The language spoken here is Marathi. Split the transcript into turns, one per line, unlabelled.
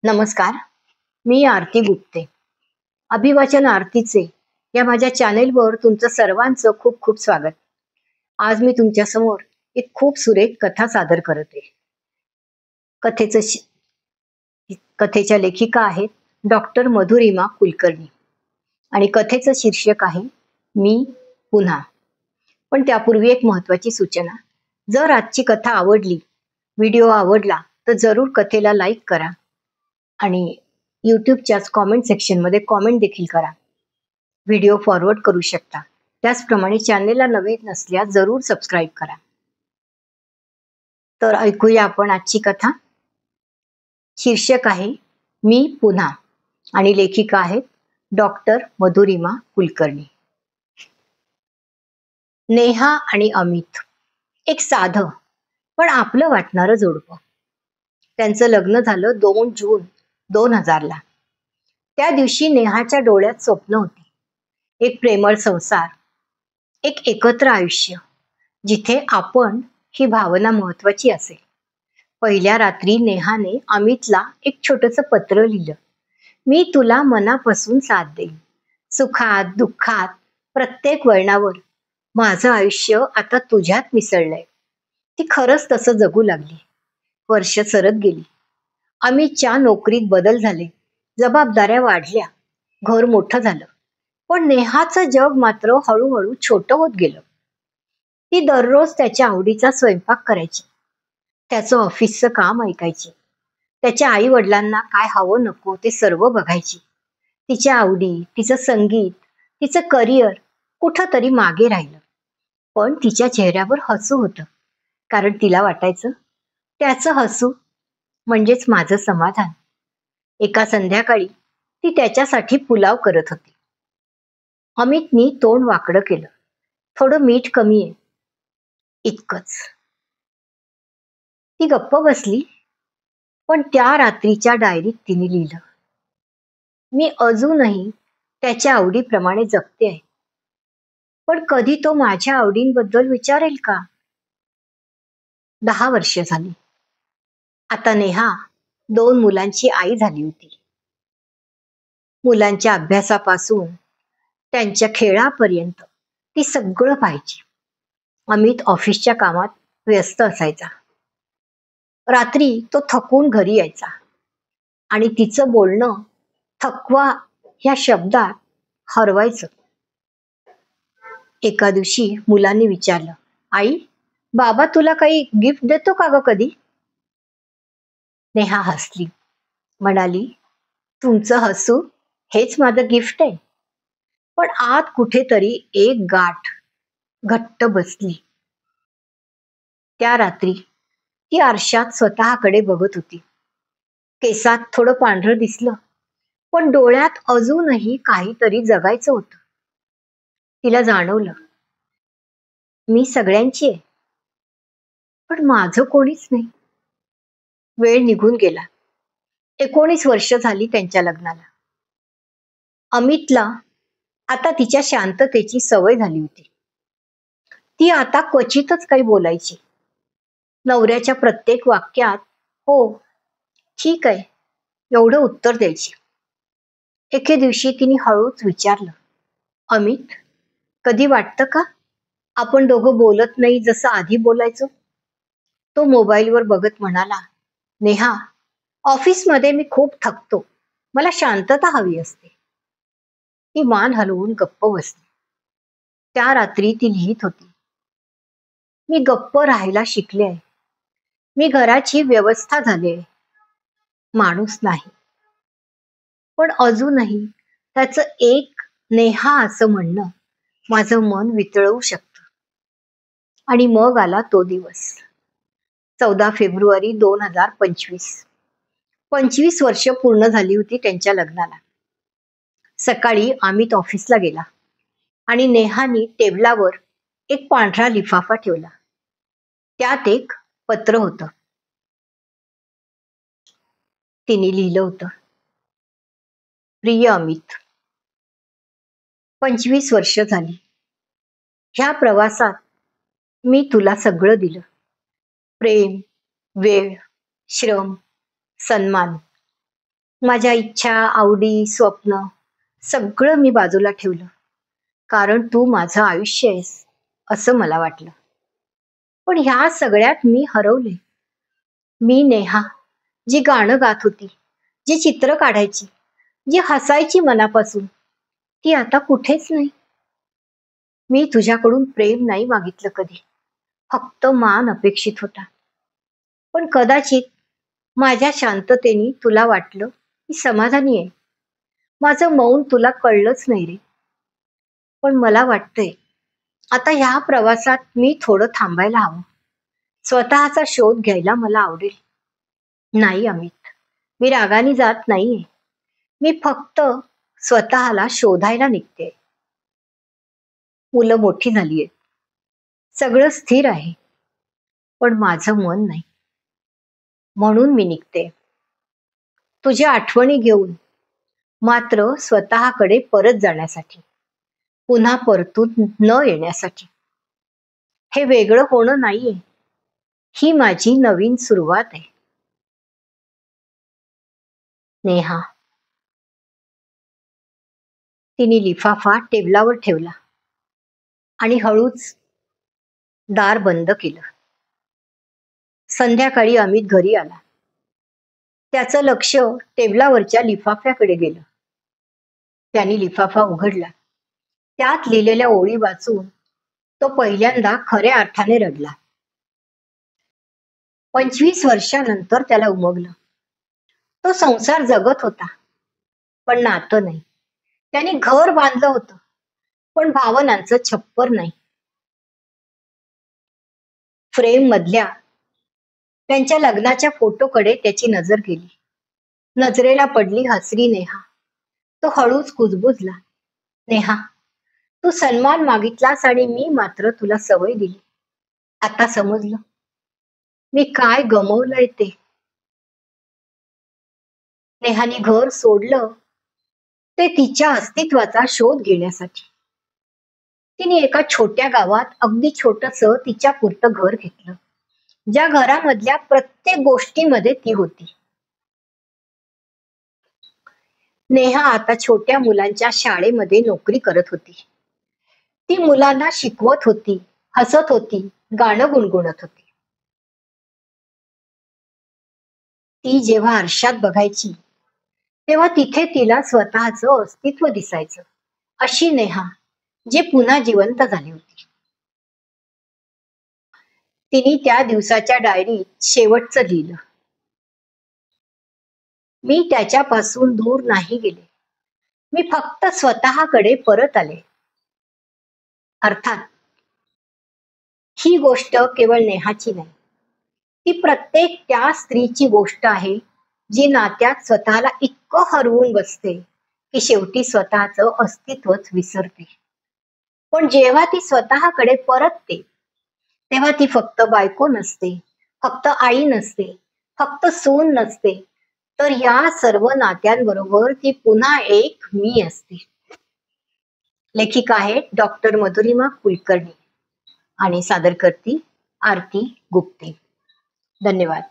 नमस्कार. मी आरती गुप्ते. अभिवाचन आरतीचे या माझ्या चॅनेलवर तुमचं सर्वांचं खूप खूप स्वागत. आज मी तुमच्या समोर एक खूप सुरेख कथा सादर करते. कथेचं कथेच्या लेखिका आहेत डॉक्टर मधुरिमा कुलकर्णी आणि कथेचं शीर्षक आहे मी पुन्हा. पण त्यापूर्वी एक महत्वाची सूचना. जर आजची कथा आवडली, व्हिडिओ आवडला तर जरूर कथेला लाईक करा आणि यूट्यूबच्याच कॉमेंट सेक्शनमध्ये कॉमेंट देखील करा. व्हिडिओ फॉरवर्ड करू शकता. त्याचप्रमाणे चॅनेलला नवीन नसल्यास जरूर सबस्क्राईब करा. तर ऐकूया आपण आजची कथा. शीर्षक आहे मी पुन्हा आणि लेखिका आहेत डॉक्टर मधुरिमा कुलकर्णी. नेहा आणि अमित एक साधं पण आपलं वाटणारं जोडपं. त्यांचं लग्न झालं 2 जून 2000ला. त्या दिवशी नेहाच्या डोळ्यात स्वप्न होती. एक प्रेमळ संसार, एक एकत्र आयुष्य जिथे आपण ही भावना महत्वाची असेल. पहिल्या रात्री नेहाने अमितला एक छोटंसं पत्र लिहिलं. मी तुला मनापासून साथ देईन. सुखात दुःखात प्रत्येक वळणावर माझं आयुष्य आता तुझ्यात मिसळलंय. ती खरंच तसं जगू लागली. वर्ष सरत गेली. अमितच्या नोकरीत बदल झाले, जबाबदाऱ्या वाढल्या, घर मोठं झालं. पण नेहाचं जग मात्र हळूहळू छोटं होत गेलं. ती दररोज त्याच्या आवडीचा स्वयंपाक करायची, त्याचं ऑफिसचं काम ऐकायची, त्याच्या आई वडिलांना काय हवं नको ते सर्व बघायची. तिच्या आवडी, तिचं संगीत, तिचं करिअर कुठंतरी मागे राहिलं. पण तिच्या चेहऱ्यावर हसू होतं, कारण तिला वाटायचं त्याचं हसू म्हणजेच माझं समाधान. एका संध्याकाळी ती त्याच्यासाठी पुलाव करत होती. अमितनी तोंड वाकडं केलं. थोडं मीठ कमी आहे, इतकंच. ती गप्प बसली. पण त्या रात्रीच्या डायरीत तिने लिहिलं, मी अजूनही त्याच्या आवडीप्रमाणे जगते आहे. पण कधी तो माझ्या आवडींबद्दल विचारेल का? 10 वर्ष झाली. आता नेहा 2 मुलांची आई झाली होती. मुलांच्या अभ्यासापासून त्यांच्या खेळापर्यंत ती सगळं पाहायची. अमित ऑफिसच्या कामात व्यस्त असायचा. रात्री तो थकून घरी यायचा आणि तिचं बोलणं थकवा ह्या शब्दात हरवायचं. एका दिवशी मुलांनी विचारलं, आई, बाबा तुला काही गिफ्ट देतो का ग कधी? नेहा हसली, म्हणाली, तुमचं हसू हेच माझं गिफ्ट आहे. पण आत कुठेतरी एक गाठ घट्ट बसली. त्या रात्री ती आरशात स्वतःकडे बघत होती. केसात थोडं पांढरं दिसलं, पण डोळ्यात अजूनही काहीतरी जगायचं होतं. तिला जाणवलं, मी सगळ्यांची आहे, पण माझं कोणीच नाही. वेळ निघून गेला. 19 वर्ष झाली त्यांच्या लग्नाला. अमितला आता तिच्या शांततेची सवय झाली होती. ती आता क्वचितच काही बोलायची. नवऱ्याच्या प्रत्येक वाक्यात हो, ठीक आहे एवढं उत्तर द्यायची. एके दिवशी तिने हळूच विचारलं, अमित, कधी वाटतं का आपण दोघं बोलत नाही जसं आधी बोलायचो? तो मोबाईलवर बघत म्हणाला, नेहा, ऑफिसमध्ये मी खूप थकतो, मला शांतता हवी असते. ती मान हलवून गप्प बसली. त्या रात्री ती लिहित होती, मी गप्प राहायला शिकले आहे. मी घराची व्यवस्था झाली आहे, माणूस नाही. पण अजूनही त्याचं एक नेहा असं म्हणणं माझं मन वितळवू शकतं. आणि मग आला तो दिवस, 14 फेब्रुवारी 2025. 25 वर्ष पूर्ण झाली होती त्यांच्या लग्नाला. सकाळी अमित ऑफिसला गेला आणि नेहानी टेबलावर एक पांढरा लिफाफा ठेवला. त्यात एक पत्र होतं. तिने लिहिलं होतं, प्रिय अमित, 25 वर्ष झाली. ह्या प्रवासात मी तुला सगळं दिलं. प्रेम, वेळ, श्रम, सन्मान. माझ्या इच्छा, आवडी, स्वप्न सगळं मी बाजूला ठेवलं. कारण तू माझं आयुष्य आहेस, असं मला वाटलं. पण ह्या सगळ्यात मी हरवले. मी नेहा, जी गाणं गात होती, जी चित्र काढायची, जी हसायची मनापासून, ती आता कुठेच नाही. मी तुझ्याकडून प्रेम नाही मागितलं कधी, फक्त मान अपेक्षित होता. पण कदाचित माझ्या शांततेने तुला वाटलं मी समाधानी आहे. माझं मौन तुला कळलंच नाही रे. पण मला वाटतंय आता ह्या प्रवासात मी थोडं थांबायला हवं. स्वतःचा शोध घ्यायला मला आवडेल. नाही अमित, मी रागाने जात नाहीये. मी फक्त स्वतःला शोधायला निघते. मुलं मोठी झालीये, सगळं स्थिर आहे, पण माझं मन नाही. म्हणून मी निघते, तुझ्या आठवणी घेऊन, मात्र स्वतःकडे परत जाण्यासाठी, पुन्हा परतून न येण्यासाठी. हे वेगळं होणं नाहीये, ही माझी नवीन सुरुवात आहे. नेहा. तिने लिफाफा टेबलावर ठेवला आणि हळूच दार बंद केलं. संध्याकाळी अमित घरी आला. त्याचं लक्ष टेबलावरच्या लिफाफ्याकडे गेलं. त्याने लिफाफा उघडला. त्यात लिहिलेल्या ओळी वाचून तो पहिल्यांदा खऱ्या अर्थाने रडला. 25 वर्षानंतर त्याला उमगलं. तो संसार जगत होता, पण नातं नाही. त्याने घर बांधलं होतं, पण भावनांचं छप्पर नाही. फ्रेम मधल्या त्यांच्या लग्नाच्या फोटोकडे त्याची नजर गेली. नजरेला पडली हसरी नेहा. तो हळूच कुजबुजला. नेहा, तू सन्मान मागितलास आणि मी मात्र तुला सवय दिली. आता समजलं मी काय गमवलंय ते. नेहाने घर सोडलं ते तिच्या अस्तित्वाचा शोध घेण्यासाठी. तिने एका छोट्या गावात अगदी छोटस तिच्या पुरतं घर घेतलं, ज्या घरामधल्या प्रत्येक गोष्टीमध्ये ती होती. नेहा आता छोट्या मुलांच्या शाळेमध्ये नोकरी करत होती. ती मुलांना शिकवत होती, हसत होती, गाणं गुणगुणत होती. ती जेव्हा आरशात बघायची, तेव्हा तिथे तिला स्वतःचं अस्तित्व दिसायचं. अशी नेहा जी पुन्हा जिवंत झाली होती. तिने त्या दिवसाच्या डायरीत शेवटचं लिहिलं. मी त्याच्यापासून दूर नाही गेले. मी फक्त स्वतःकडे परत आले. अर्थात ही गोष्ट केवळ नेहाची नाही, ती प्रत्येक त्या स्त्रीची गोष्ट आहे, जी नात्यात स्वतःला इतकं हरवून बसते की शेवटी स्वतःचं अस्तित्वच विसरते. पण जेव्हा ती स्वतःकडे परतते, तेव्हा ती फक्त बायको नसते, फक्त आई नसते, फक्त सून नसते, तर या सर्व नात्यांबरोबर ती पुन्हा एक मी असते. लेखिका आहेत डॉक्टर मधुरिमा कुलकर्णी आणि सादर करती आरती गुप्ते. धन्यवाद.